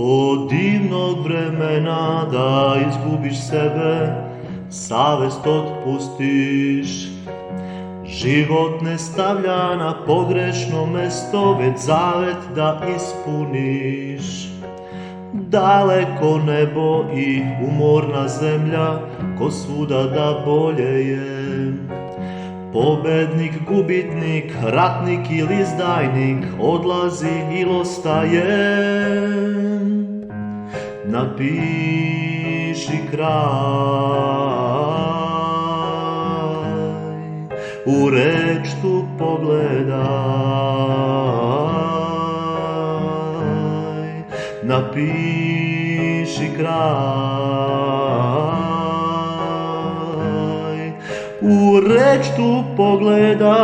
Od divnog vremena da izgubiš sebe, savest otpustiš. Život ne stavlja na pogrešno mesto, već zavet da ispuniš. Daleko nebo i umorna zemlja, ko svuda da bolje je. Pobednik, gubitnik, ratnik ili izdajnik, odlazi ili ostaje. Napiši kraj, u reč tu pogledaj. Napiši kraj, u reč tu pogledaj.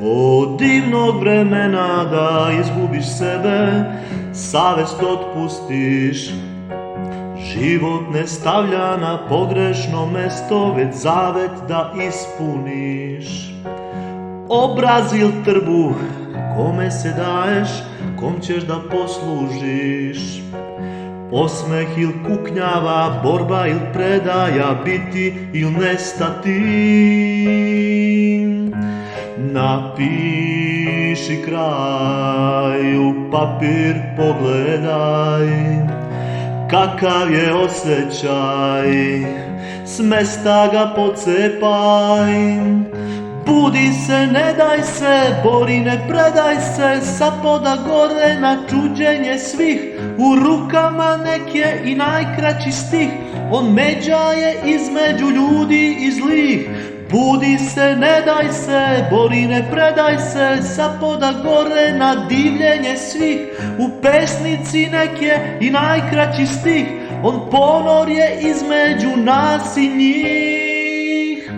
Od divnog vremena da izgubiš sebe, savest otpustiš. Život ne stavlja na pogrešno mesto, već zavet da ispuniš. Obraz il trbuh, kome se daješ, kom ćeš da poslužiš. Osmeh il kuknjava, borba il predaja, biti il nestati. Napiši kraj, u papir pogledaj, kakav je osjećaj, s mesta ga pocepaj. Budi se, ne daj se, bori, ne predaj se, sa poda gore na čuđenje svih. U rukama nek je i najkraći stih, on međa je između ljudi i zlih. Budi se, ne daj se, bori, ne predaj se, sa poda gore na divljenje svih. U pesnici nek je i najkraći stih, on ponor je između nas i njih.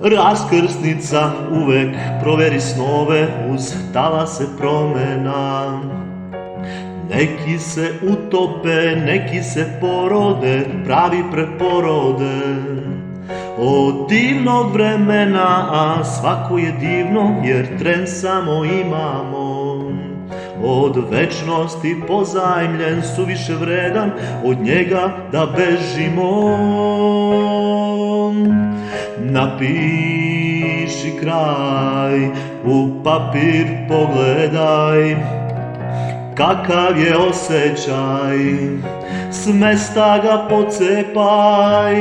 Raskrsnica uvek proveri snove uz talase promena. Neki se utope, neki se porode, pravi preporode. Od divnog vremena, a svako je divno, jer tren samo imamo. Od večnosti pozajmljen, suviše vredan, od njega da bežimo. Napiši kraj, u papir pogledaj, kakav je osjećaj, s mesta ga pocepaj.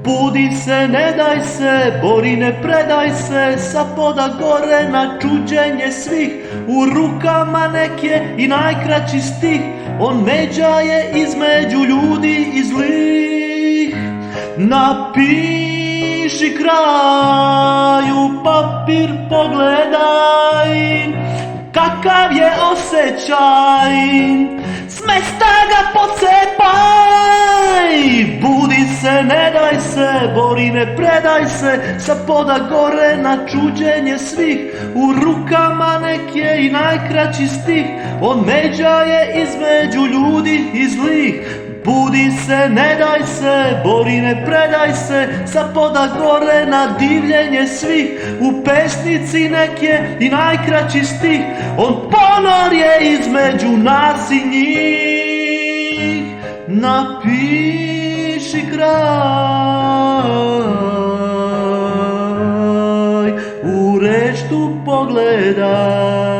Budi se, ne daj se, bori, ne predaj se, sa poda gore na čuđenje svih. U rukama nek je i najkraći stih, on međa je između ljudi i zlih. Napiši kraj, u papir pogledaj, kakav je osjećaj, s mesta ga pocepaj. Budi se, ne daj se, bori, ne predaj se, sa poda gore na čuđenje svih. U rukama nek je i najkraći stih, on međa je između ljudi i zlih. Budi se, ne daj se, bori, ne predaj se, sa poda gore na divljenje svih. U pesnici nek je i najkraći stih, on ponor je između nas i njih. Napiši kraj, u reč tu pogledaj.